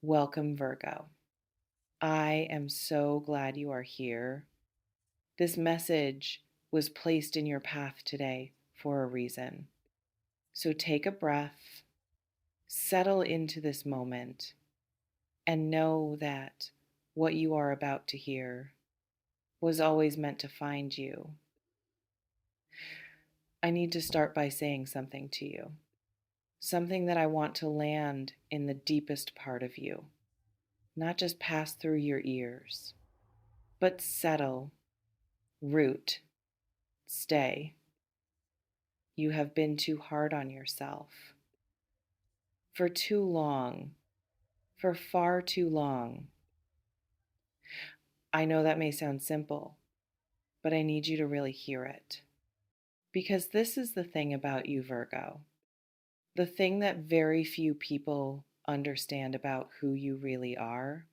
Welcome, Virgo. I am so glad you are here. This message was placed in your path today for a reason. So take a breath, settle into this moment, and know that what you are about to hear was always meant to find you. I need to start by saying something to you, something that I want to land in the deepest part of you, not just pass through your ears, but settle, root, stay. You have been too hard on yourself. For too long, for far too long. I know that may sound simple, but I need you to really hear it. Because this is the thing about you, Virgo. The thing that very few people understand about who you really are.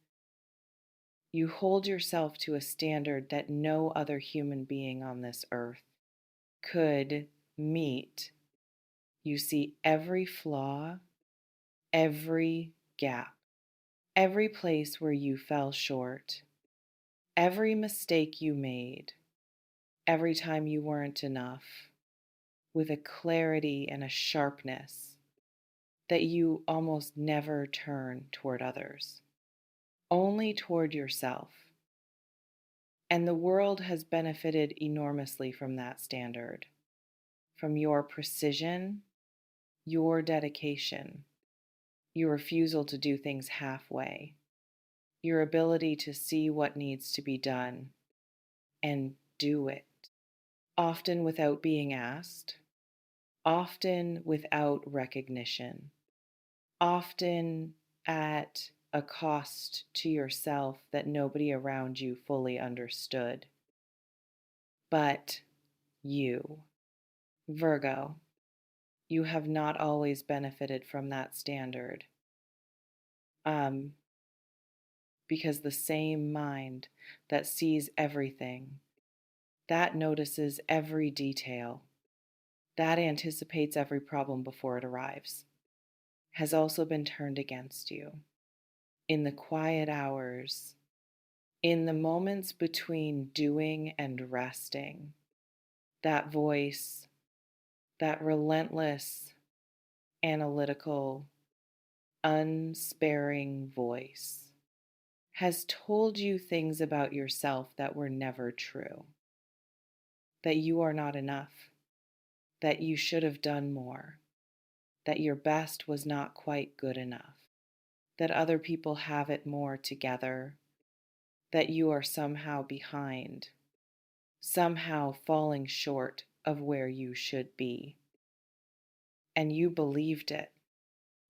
You hold yourself to a standard that no other human being on this earth could meet. You see every flaw, every gap, every place where you fell short, every mistake you made, every time you weren't enough, with a clarity and a sharpness that you almost never turn toward others, only toward yourself. And the world has benefited enormously from that standard, from your precision, your dedication, your refusal to do things halfway, your ability to see what needs to be done and do it, often without being asked, often without recognition, often at a cost to yourself that nobody around you fully understood. But you, Virgo, you have not always benefited from that standard. Um, because the same mind that sees everything, that notices every detail, that anticipates every problem before it arrives, has also been turned against you. In the quiet hours, in the moments between doing and resting, that voice, that relentless, analytical, unsparing voice, has told you things about yourself that were never true, that you are not enough, that you should have done more, that your best was not quite good enough, that other people have it more together, that you are somehow behind, somehow falling short of where you should be. And you believed it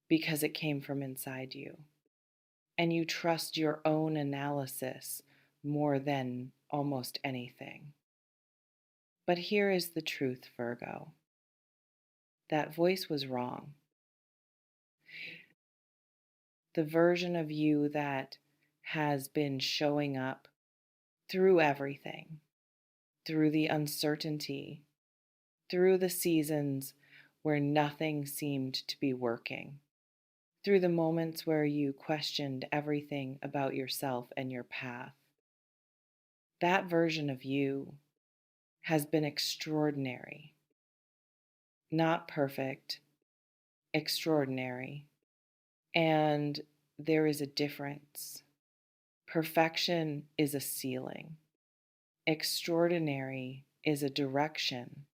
because it came from inside you. And you trust your own analysis more than almost anything. But here is the truth, Virgo. That voice was wrong. The version of you that has been showing up through everything, through the uncertainty, through the seasons where nothing seemed to be working, through the moments where you questioned everything about yourself and your path. That version of you has been extraordinary, not perfect, extraordinary. And there is a difference. Perfection is a ceiling, extraordinary is a direction.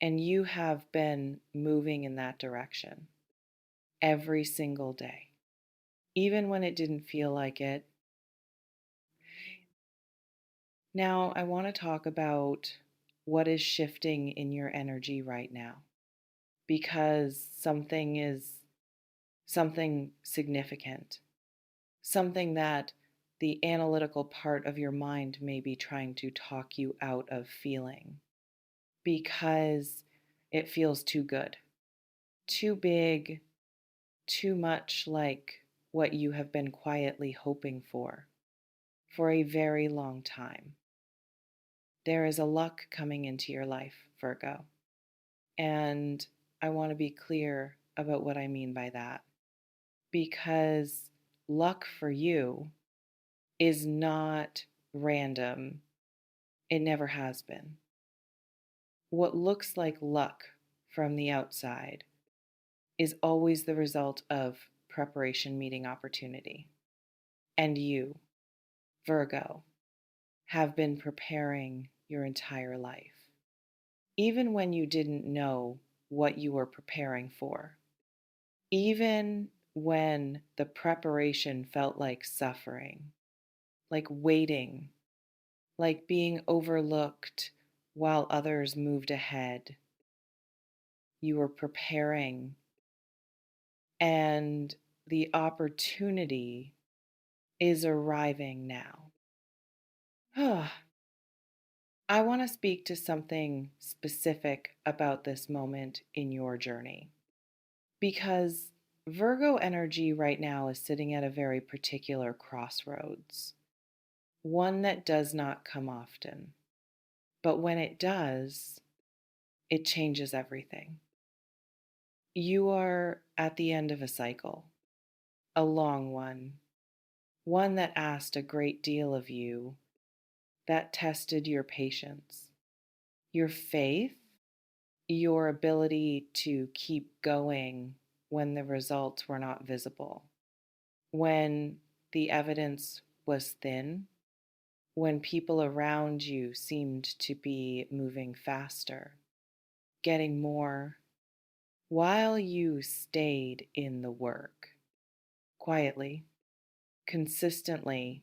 And you have been moving in that direction every single day, even when it didn't feel like it. Now, I want to talk about what is shifting in your energy right now because something significant, something that the analytical part of your mind may be trying to talk you out of feeling because it feels too good, too big, too much like what you have been quietly hoping for a very long time. There is a luck coming into your life, Virgo. And I want to be clear about what I mean by that. Because luck for you is not random. It never has been. What looks like luck from the outside is always the result of preparation meeting opportunity. And you, Virgo, have been preparing your entire life, even when you didn't know what you were preparing for, even when the preparation felt like suffering, like waiting, like being overlooked while others moved ahead. You were preparing, and the opportunity is arriving now. I want to speak to something specific about this moment in your journey because Virgo energy right now is sitting at a very particular crossroads, one that does not come often. But when it does, it changes everything. You are at the end of a cycle, a long one that asked a great deal of you, that tested your patience, your faith, your ability to keep going when the results were not visible, when the evidence was thin, when people around you seemed to be moving faster, getting more, while you stayed in the work, quietly, consistently,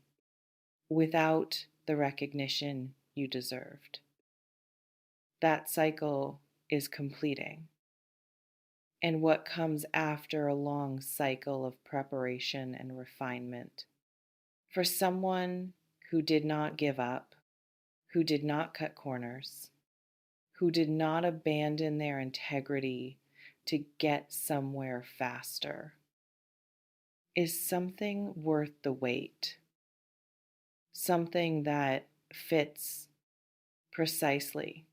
without the recognition you deserved. That cycle is completing. And what comes after a long cycle of preparation and refinement. For someone who did not give up, who did not cut corners, who did not abandon their integrity to get somewhere faster, is something worth the wait, something that fits precisely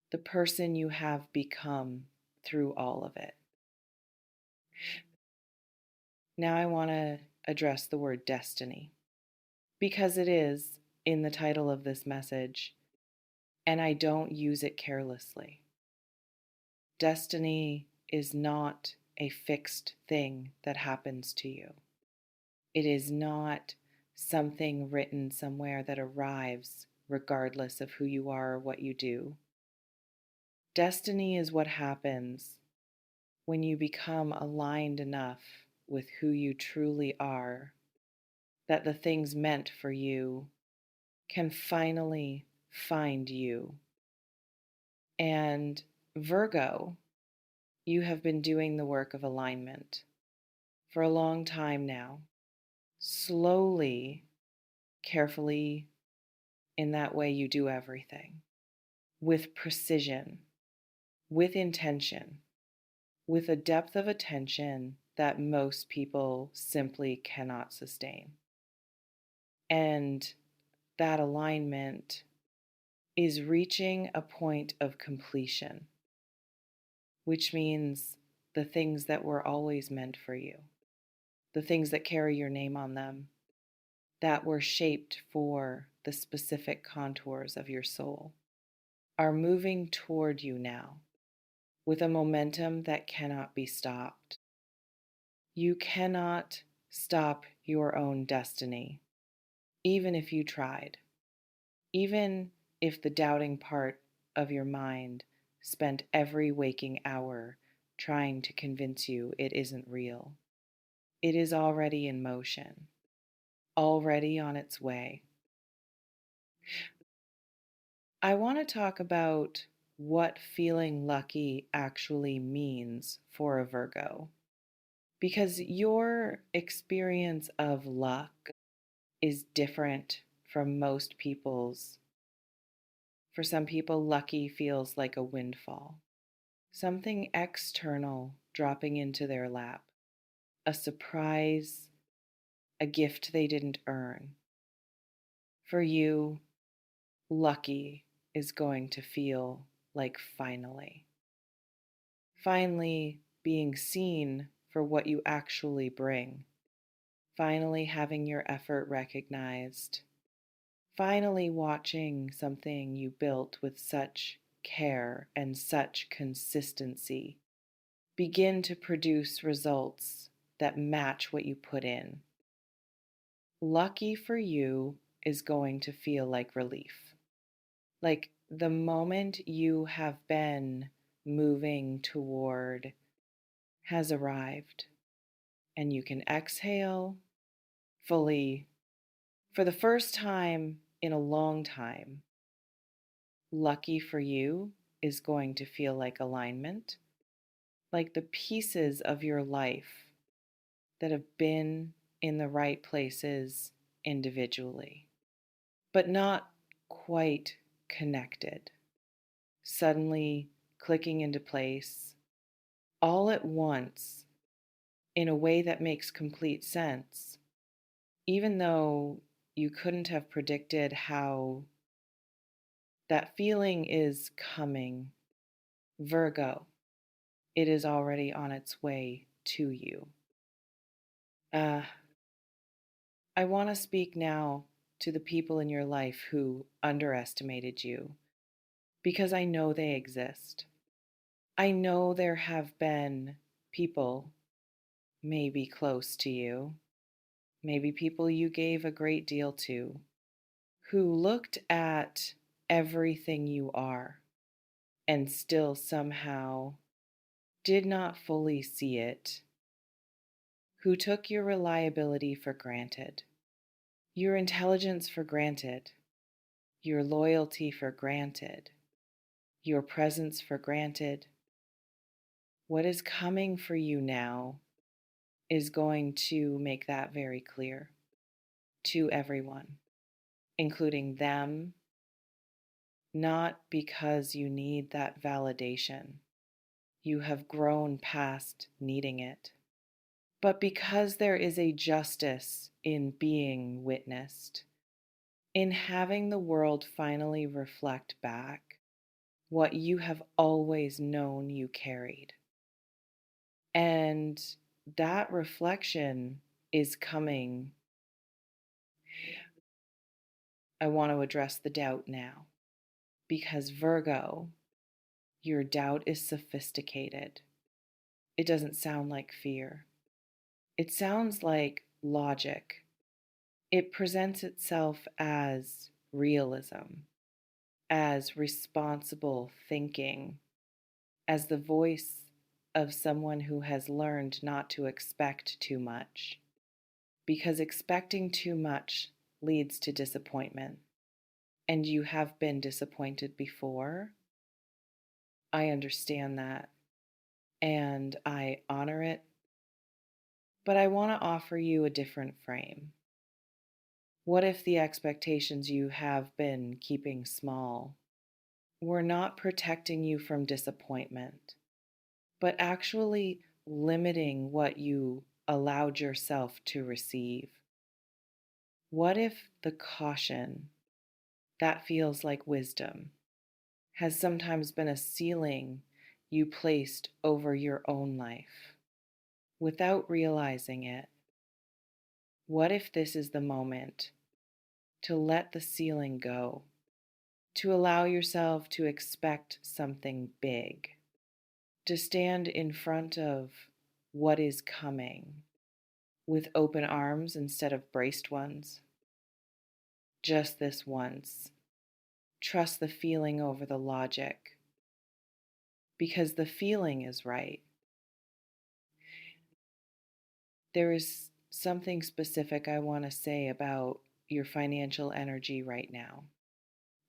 the person you have become through all of it. Now I want to address the word destiny because it is in the title of this message, and I don't use it carelessly. Destiny is not a fixed thing that happens to you. It is not something written somewhere that arrives regardless of who you are or what you do. Destiny is what happens when you become aligned enough with who you truly are that the things meant for you can finally find you. And Virgo, you have been doing the work of alignment for a long time now, slowly, carefully, in that way you do everything, with precision, with intention, with a depth of attention that most people simply cannot sustain. And that alignment is reaching a point of completion, which means the things that were always meant for you, the things that carry your name on them, that were shaped for the specific contours of your soul, are moving toward you now with a momentum that cannot be stopped. You cannot stop your own destiny, even if you tried, even if the doubting part of your mind spent every waking hour trying to convince you it isn't real. It is already in motion, already on its way. I want to talk about what feeling lucky actually means for a Virgo, because your experience of luck is different from most people's. For some people, lucky feels like a windfall, something external dropping into their lap, a surprise, a gift they didn't earn. For you, lucky is going to feel like finally being seen for what you actually bring, finally having your effort recognized, finally watching something you built with such care and such consistency begin to produce results that match what you put in. Lucky for you is going to feel like relief. Like the moment you have been moving toward has arrived, and you can exhale fully for the first time in a long time. Lucky for you is going to feel like alignment, like the pieces of your life that have been in the right places individually, but not quite connected, suddenly clicking into place all at once in a way that makes complete sense, even though you couldn't have predicted how that feeling is coming. Virgo, it is already on its way to you. Uh, I want to speak now to the people in your life who underestimated you because I know they exist. I know there have been people, maybe close to you, maybe people you gave a great deal to, who looked at everything you are and still somehow did not fully see it, who took your reliability for granted, your intelligence for granted, your loyalty for granted, your presence for granted. What is coming for you now is going to make that very clear to everyone, including them, not because you need that validation. You have grown past needing it, but because there is a justice in being witnessed, in having the world finally reflect back what you have always known you carried. And that reflection is coming. I want to address the doubt now because Virgo, your doubt is sophisticated. It doesn't sound like fear. It sounds like logic. It presents itself as realism, as responsible thinking, as the voice of someone who has learned not to expect too much, because expecting too much leads to disappointment. And you have been disappointed before. I understand that and I honor it, but I want to offer you a different frame. What if the expectations you have been keeping small were not protecting you from disappointment, but actually limiting what you allowed yourself to receive? What if the caution that feels like wisdom has sometimes been a ceiling you placed over your own life without realizing it? What if this is the moment to let the ceiling go, to allow yourself to expect something big, to stand in front of what is coming with open arms instead of braced ones? Just this once. Trust the feeling over the logic, because the feeling is right. There is something specific I want to say about your financial energy right now,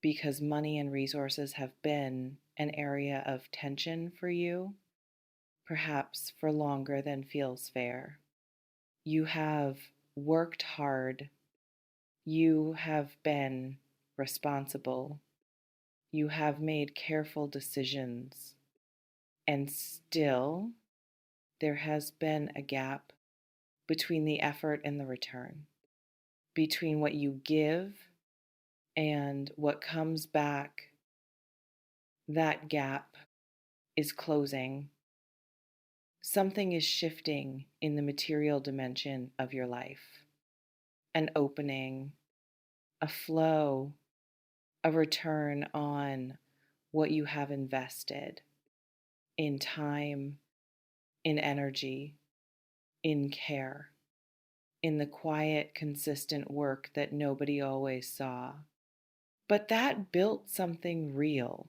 because money and resources have been an area of tension for you, perhaps for longer than feels fair. You have worked hard, you have been responsible, you have made careful decisions, and still there has been a gap between the effort and the return, between what you give and what comes back. That gap is closing, Something is shifting in the material dimension of your life, an opening, a flow, a return on what you have invested in time, in energy, in care, in the quiet, consistent work that nobody always saw. But that built something real.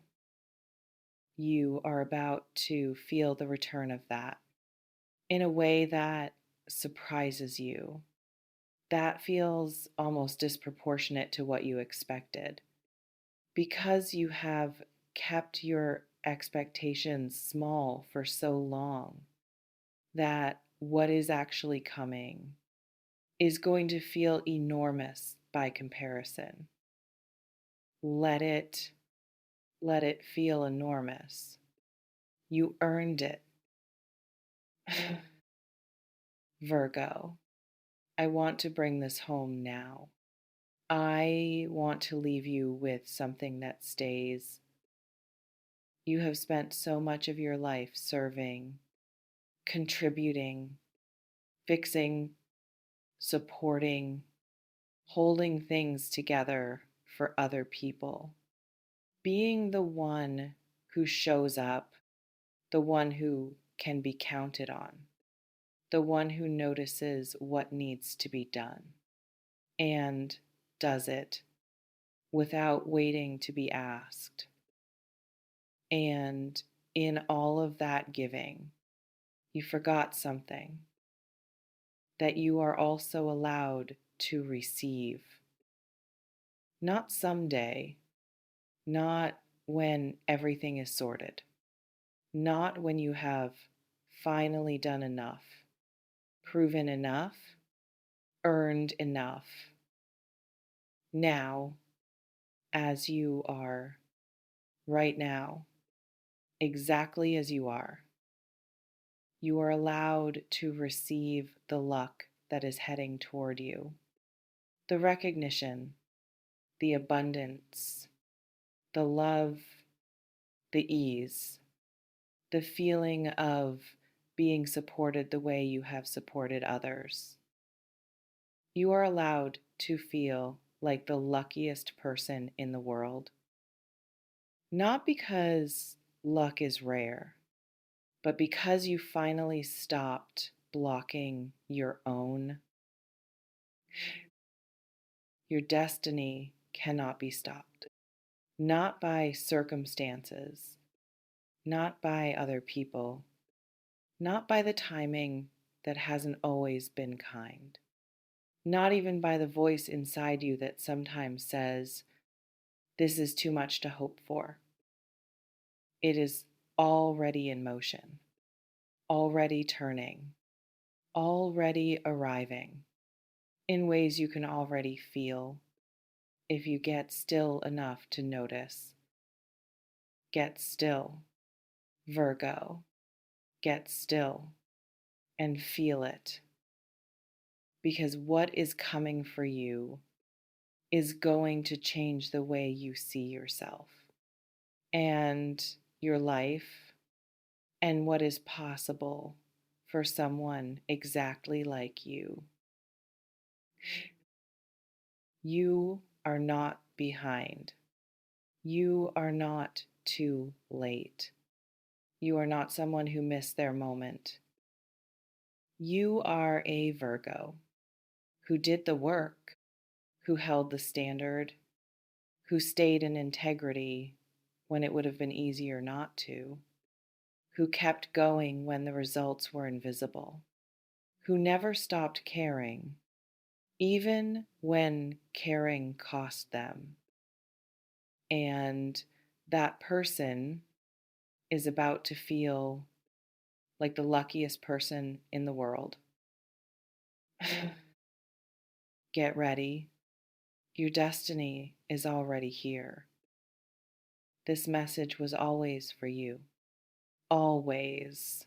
You are about to feel the return of that in a way that surprises you. That feels almost disproportionate to what you expected. Because you have kept your expectations small for so long, that what is actually coming is going to feel enormous by comparison. Let it let it feel enormous. You earned it. Virgo, I want to bring this home now. I want to leave you with something that stays. You have spent so much of your life serving, contributing, fixing, supporting, holding things together for other people, being the one who shows up, the one who can be counted on, the one who notices what needs to be done and does it without waiting to be asked. And in all of that giving, you forgot something, that you are also allowed to receive. Not someday, not when everything is sorted, not when you have finally done enough, proven enough, earned enough. Now, as you are, right now, exactly as you are allowed to receive the luck that is heading toward you, the recognition, the abundance, the love, the ease, the feeling of being supported the way you have supported others. You are allowed to feel like the luckiest person in the world, not because luck is rare, but because you finally stopped blocking your own. Your destiny cannot be stopped, not by circumstances, not by other people, not by the timing that hasn't always been kind, not even by the voice inside you that sometimes says, "This is too much to hope for." It is already in motion, already turning, already arriving in ways you can already feel if you get still enough to notice. Get still, Virgo. Get still and feel it. Because what is coming for you is going to change the way you see yourself and your life and what is possible for someone exactly like you. You are not behind. You are not too late. You are not someone who missed their moment. You are a Virgo who did the work, who held the standard, who stayed in integrity when it would have been easier not to, who kept going when the results were invisible, who never stopped caring, even when caring cost them. And that person is about to feel like the luckiest person in the world. Get ready. Your destiny is already here. This message was always for you. Always.